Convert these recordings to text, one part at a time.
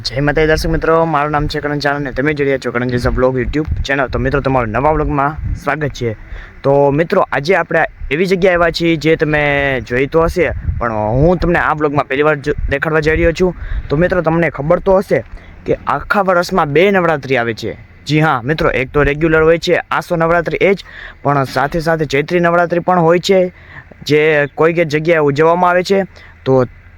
જય માતાજી દર્શક મિત્રો, મારું નામ છે કરણ ચાલ અને તમે જોઈ રહ્યા છો કરણજીસ બ્લોગ યુટ્યુબ ચેનલ। તો મિત્રો તમારું નવા બ્લોગમાં સ્વાગત છે। તો મિત્રો આજે આપણે એવી જગ્યાએ આવ્યા છીએ જે તમે જોઈ તો હશે, પણ હું તમને આ બ્લોગમાં પહેલીવાર દેખાડવા જઈ રહ્યો છું। તો મિત્રો તમને ખબર તો હશે કે આખા વર્ષમાં 2 નવરાત્રિ આવે છે। જી હા મિત્રો, એક તો રેગ્યુલર હોય છે આસો નવરાત્રિ એ જ, પણ સાથે સાથે ચૈત્રી નવરાત્રિ પણ હોય છે જે કોઈ જગ્યાએ ઉજવવામાં આવે છે।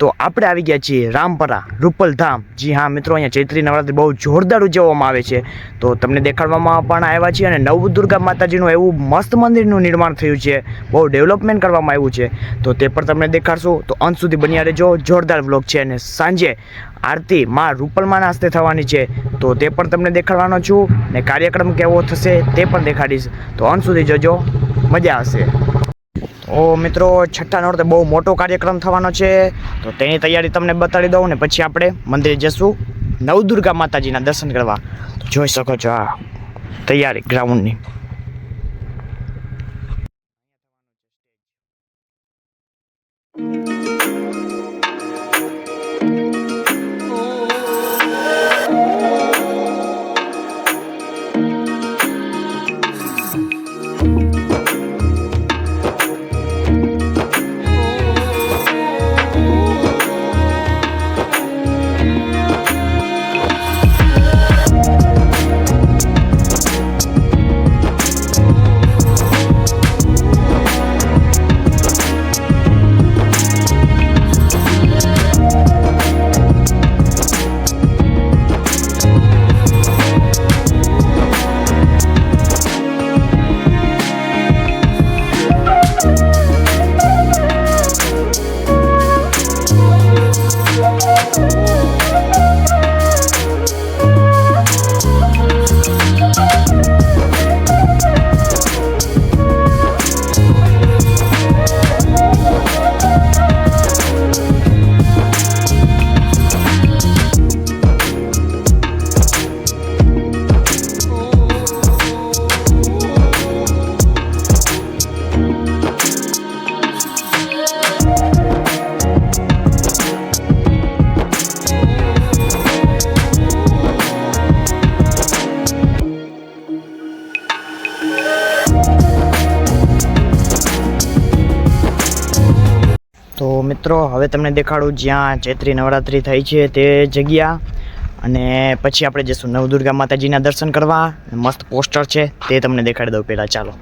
તો આપણે આવી ગયા છીએ રામપરા રૂપલધામ। જી હા મિત્રો, અહીંયા ચૈત્રી નવરાત્રિ બહુ જોરદાર ઉજવવામાં આવે છે। તો તમને દેખાડવામાં પણ આવ્યા છીએ અને નવદુર્ગા માતાજીનું એવું મસ્ત મંદિરનું નિર્માણ થયું છે, બહુ ડેવલપમેન્ટ કરવામાં આવ્યું છે। તો તે પણ તમને દેખાડશું, તો અંત સુધી બન્યા રહેજો। જોરદાર બ્લોગ છે અને સાંજે આરતી માં રૂપલમાના હસ્તે થવાની છે, તો તે પણ તમને દેખાડવાનો છું ને કાર્યક્રમ કેવો થશે તે પણ દેખાડીશ। તો અંત સુધી જોજો, મજા આવશે। તો મિત્રો છઠ્ઠા નોરતે બહુ મોટો કાર્યક્રમ થવાનો છે, તો તેની તૈયારી તમને બતાડી દઉં ને પછી આપણે મંદિરે જશું નવદુર્ગા માતાજીના દર્શન કરવા। તો જોઈ શકો છો આ તૈયારી ગ્રાઉન્ડની। તો મિત્રો હવે તમને દેખાડું જ્યાં ચૈત્રી નવરાત્રિ થઈ છે તે જગ્યા, અને પછી આપણે જઈશું નવદુર્ગા માતાજીના દર્શન કરવા। મસ્ત પોસ્ટર છે તે તમને દેખાડી દઉં પહેલાં, ચાલો।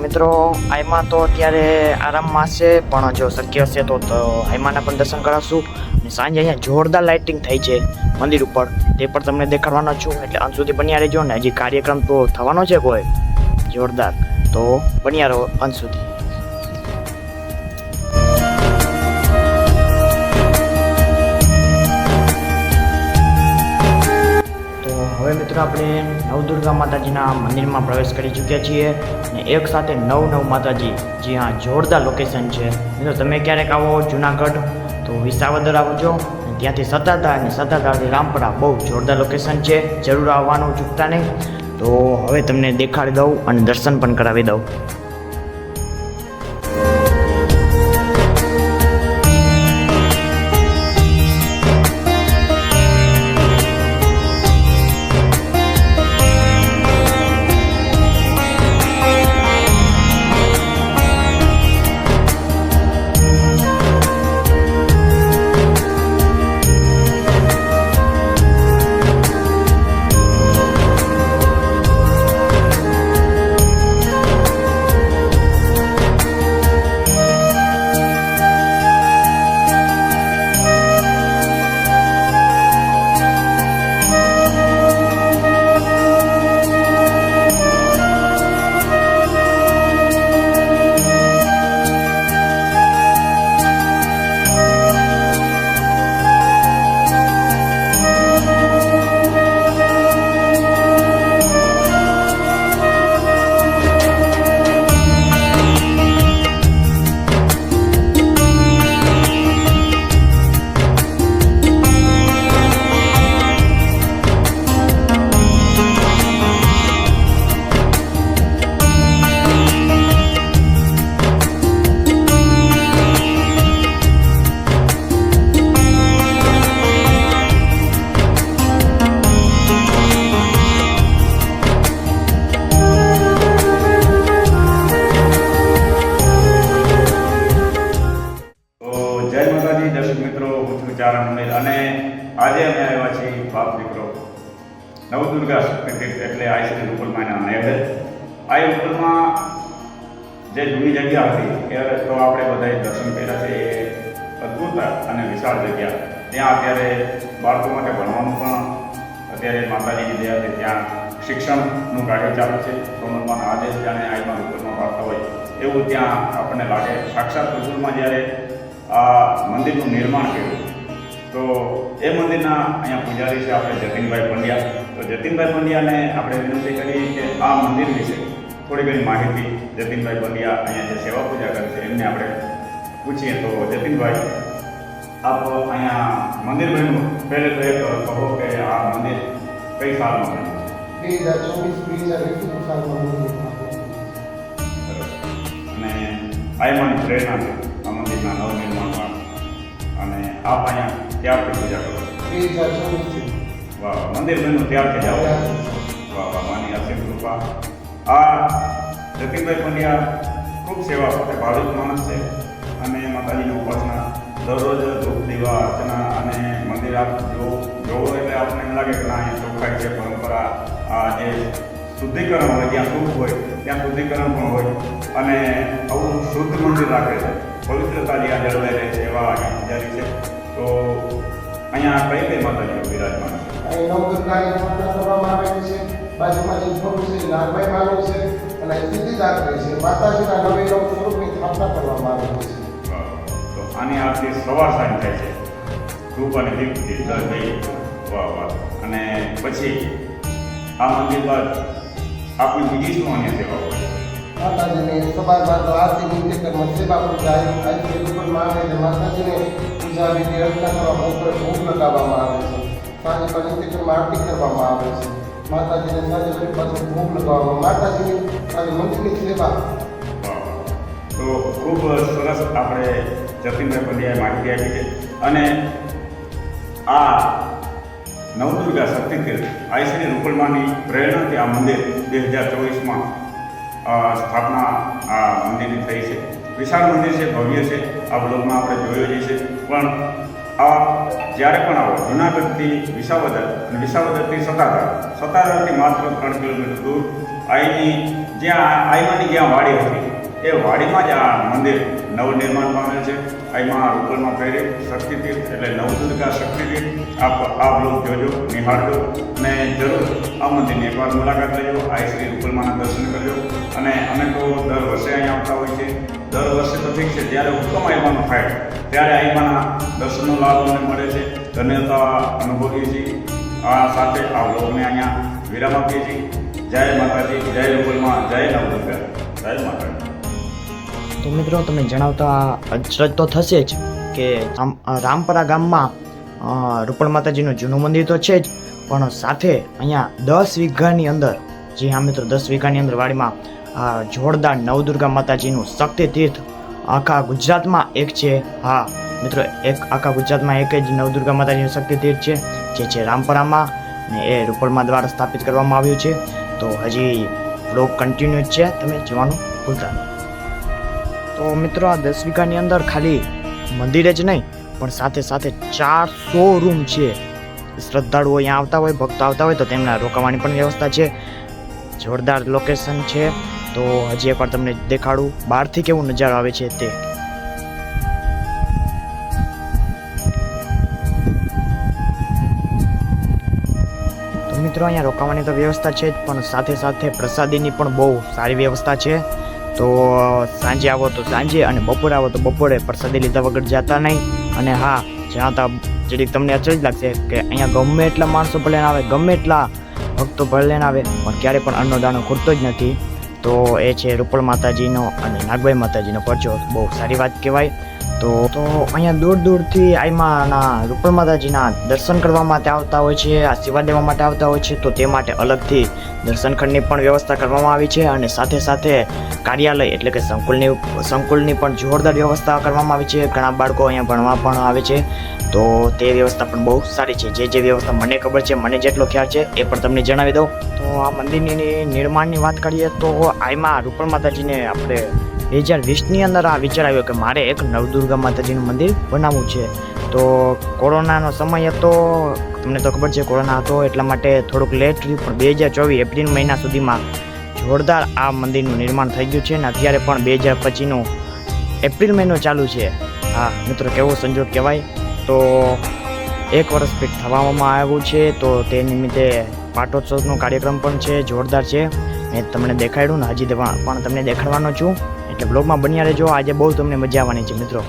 મિત્રો આઈમાં તો અત્યારે આરામમાં છે, પણ જો શક્ય હશે તો આઈમાના પણ દર્શન કરાવશું। અને સાંજે અહીંયા જોરદાર લાઇટિંગ થઈ છે મંદિર ઉપર, તે પણ તમને દેખાડવાનો છું, એટલે અંત સુધી બન્યા રહેજો ને। હજી કાર્યક્રમ તો થવાનો છે કોઈ જોરદાર, તો બન્યા રહો અંત સુધી। હવે મિત્રો આપણે નવદુર્ગા માતાજીના મંદિરમાં પ્રવેશ કરી ચૂક્યા છીએ, અને એક સાથે નવ માતાજી। જી હા, જોરદાર લોકેશન છે મિત્રો। તમે ક્યારેક આવો જુનાગઢ તો વિસાવદર આવજો, ત્યાંથી સતાધાર અને સતાધારથી રામપરા, બહુ જોરદાર લોકેશન છે, જરૂર આવવાનું ચૂકતા નહીં। તો હવે તમને દેખાડી દઉં અને દર્શન પણ કરાવી દઉં। સુચારા મંદિર. અને આજે અમે આવ્યા છીએ બાપ દીકરો નવદુર્ગા શક્તિપીઠ એટલે આ શ્રી રૂપલમાના નૈવેદ્ય. આ રૂપલમાં જે જૂની જગ્યા હતી એ તો આપણે બધાએ દર્શન કર્યા છે. એ અદ્ભુત અને વિશાળ જગ્યા. ત્યાં અત્યારે બાળકો માટે ભણવાનું પણ અત્યારે માતાજીની દયાથી ત્યાં શિક્ષણનું કાર્ય ચાલુ છે. સોનલમાં આજે જાણે આઈમાં રૂપલમાં વાર્તા હોય એવું ત્યાં આપણને લાગે. સાક્ષાત રૂપલમાં જ્યારે આ મંદિરનું નિર્માણ કર્યું તો એ મંદિરના અહીંયા પૂજારી છે આપણે જતીનભાઈ પંડ્યા. તો જતીનભાઈ પંડ્યાને આપણે વિનંતી કરી કે આ મંદિર વિશે થોડી ઘણી માહિતી જતીનભાઈ પંડ્યા અહીંયા જે સેવા પૂજા કરે છે એમને આપણે પૂછીએ. તો જતીનભાઈ, આપ અહીંયા મંદિર બન્યું પહેલે તો એક કહો કે આ મંદિર કઈ સાલમાં બન્યું? 2024 સાલમાં અને આયમાની પ્રેરણા છે આ મંદિરના નવનિર્માણમાં, અને આપ અહીંયા ત્યારથી પૂજા કરો? 2024 વાહ, મંદિર બન્યું ત્યારથી જાઓ. વાહ વાહ, માની અસીમ કૃપા. આ જતીનભાઈ પંડ્યા ખૂબ સેવા સાથે ભાવિક માણસ છે અને માતાજીની ઉપાસના દરરોજ ધૂપ દીવા અર્ચના અને મંદિર આપ જોવો એટલે આપણને એમ લાગે કે ના અહીંયા ચોખ્ખાઈ છે, પરંપરા. આ જે શુદ્ધિકરણ હોય જ્યાં સુખ હોય ત્યાં શુદ્ધિકરણ પણ હોય અને આવું શુદ્ધ મંદિર રાખે છે. પવિત્રતા જ્યાં જળવાઈ રહે છે એવા અહીંયા પૂજારી છે. તો અહીંયા કઈ કઈ માતાજીઓ બિરાજમાન છે? અહીં નવદુર્ગાની સ્થાપના કરવામાં આવેલી છે. બાજુમાં જે સ્વરૂપ છે નાગભાઈ માનું છે અને સિદ્ધિદાત્રી છે. માતાજીના નવે નવ સ્વરૂપની સ્થાપના કરવામાં આવેલી છે. તો આની આરતી સવાર સાંજ થાય છે ધૂપ અને દીપથી દર ભાઈ. વાહ વાહ. અને પછી આ મંદિર બાદ આપણી બીજી શું અન્ય સેવા હોય? માતાજીને સવારમાં તો આરતી નિત્યકર્મ સેવા પૂજા આજની રૂપલમાં આવે એટલે માતાજીને પૂજા વિધિ અર્ચના કરવા ભોગ લગાવવામાં આવે છે. સાંજે પણ નિત્યકર્મ આરતી કરવામાં આવે છે. માતાજીને સાંજે ફરી પાછું ભોગ લગાવવામાં માતાજીની અને મંદિરની સેવા. તો ખૂબ સરસ આપણે જતીનભાઈ પંડ્યાએ માહિતી આપી છે. અને આ નવદુર્ગા શક્તિપીઠ આ શ્રી રૂપલમાની પ્રેરણાથી આ મંદિર 2024માં સ્થાપના આ મંદિરની થઈ છે. વિશાળ મંદિર છે, ભવ્ય છે. આ બ્લોગમાં આપણે જોયો જ છે. પણ આ જ્યારે પણ આવો જૂનાગઢથી વિસાવદર અને વિસાવદરથી સતાધારથી માત્ર 3 કિલોમીટર દૂર આઈમાની જ્યાં વાડી હતી એ વાડીમાં જ આ મંદિર નવનિર્માણ પામેલ છે. આઈમાં રૂપલમાં પ્રેરિત શક્તિપીઠ એટલે નવદુર્ગા શક્તિપીઠ. આપ આ બ્લોગ જોજો, નિહાળજો અને જરૂર આ મંદિરની એકવાર મુલાકાત લેજો. આ શ્રી રૂપલમાના દર્શન કરજો. અને અમે તો દર વર્ષે અહીંયા આવતા હોય છે. દર વર્ષે તો ઠીક છે, જ્યારે હુકમ આઈમાનો થાય ત્યારે આઈમાના દર્શનનો લાભ અમને મળે છે. ધન્યતા અનુભવીએ છીએ. આ સાથે આ બ્લોગને અહીંયા વિરામ આપીએ છીએ. જય માતાજી, જય રૂપલમાં, જય નવદુર્ગા, જય માતાજી. તો મિત્રો તમે જણાવતા અચરજ તો થશે જ કે રામપરા ગામમાં રૂપલ માતાજીનું જૂનું મંદિર તો છે જ, પણ સાથે અહીંયા 10 વીઘાની અંદર, જી હા મિત્રો 10 વીઘાની અંદર વાડીમાં જોરદાર નવદુર્ગા માતાજીનું શક્તિ તીર્થ આખા ગુજરાતમાં એક છે. હા મિત્રો, આખા ગુજરાતમાં એક જ નવદુર્ગા માતાજીનું શક્તિ તીર્થ છે, જે છે રામપરામાં, ને એ રૂપલમાં દ્વારા સ્થાપિત કરવામાં આવ્યું છે. તો હજી બ્લોગ કન્ટિન્યુ જ છે, તમે જોવાનું ભૂલતા નહીં. તો મિત્રો આ 10 વીઘાની અંદર ખાલી મંદિર જ નહીં પણ સાથે સાથે 400 રૂમ છે. શ્રદ્ધાળુઓ અહીંયા આવતા હોય, ભક્તો આવતા હોય તો તેમના રોકાવાની પણ વ્યવસ્થા છે. જોરદાર લોકેશન છે. તો હજી એકવાર તમને દેખાડું બહારથી કેવો નજારો આવે છે તે. તો મિત્રો અહીંયા રોકાવાની તો વ્યવસ્થા છે જ, પણ સાથે સાથે પ્રસાદીની પણ બહુ સારી વ્યવસ્થા છે. તો સાંજે આવો તો સાંજે અને બપોરે આવો તો બપોરે પ્રસાદી લીધા વગર જતા નહીં. અને હા, જણાતા જરીક તમને અચરજ લાગશે કે અહીંયા ગમે એટલા માણસો ભલે ના આવે, ગમે એટલા ભક્તો ભલે ના આવે, પણ ક્યારે પણ અન્નનો દાણો ખૂટતો જ નથી. તો એ છે રૂપલ માતાજીનો અને નાગભાઈ માતાજીનો પરચો. બહુ સારી વાત કહેવાય. તો અહીંયા દૂર દૂરથી આઈમાના રૂપલ માતાજીના દર્શન કરવા માટે આવતા હોય છે, આશીર્વાદ લેવા માટે આવતા હોય છે. તો તે માટે અલગથી દર્શન ખંડની પણ વ્યવસ્થા કરવામાં આવી છે. અને સાથે સાથે કાર્યાલય એટલે કે સંકુલની પણ જોરદાર વ્યવસ્થા કરવામાં આવી છે. ઘણા બાળકો અહીંયા ભણવા પણ આવે છે. તો તે વ્યવસ્થા પણ બહુ સારી છે. જે વ્યવસ્થા મને ખબર છે, મને જેટલો ખ્યાલ છે એ પણ તમને જણાવી દઉં. તો આ મંદિરની નિર્માણની વાત કરીએ તો આઈમાં રૂપલ માતાજીને આપણે 2020ની અંદર આ વિચાર આવ્યો કે મારે એક દુર્ગા માતાજીનું મંદિર બનાવવું છે. તો કોરોનાનો સમય હતો, તમને તો ખબર છે કોરોના હતો એટલા માટે થોડુંક લેટ રહ્યું, પણ 2024 એપ્રિલ મહિના સુધીમાં જોરદાર આ મંદિરનું નિર્માણ થઈ ગયું છે અને અત્યારે પણ 2025નો એપ્રિલ મહિનો ચાલુ છે. હા મિત્રો, કેવો સંજોગ કહેવાય. તો 1 વર્ષ પીઠ થવામાં આવ્યું છે, તો તે નિમિત્તે પાટોત્સવનો કાર્યક્રમ પણ છે, જોરદાર છે. મેં તમને દેખાડ્યું ને હજી પણ તમને દેખાડવાનો છું, એટલે બ્લોગમાં બન્યા રહેજો. આજે બહુ તમને મજા આવવાની છે મિત્રો.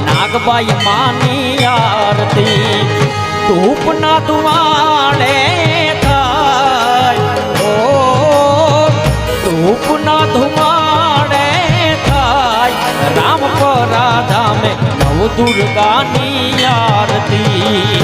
નાગબાઈ માની આરતી ધૂપના ધુમાડે થાય, ઓ ધૂપના ધુમાડે થાય. રામપરા ધામે નવ દુર્ગાની આરતી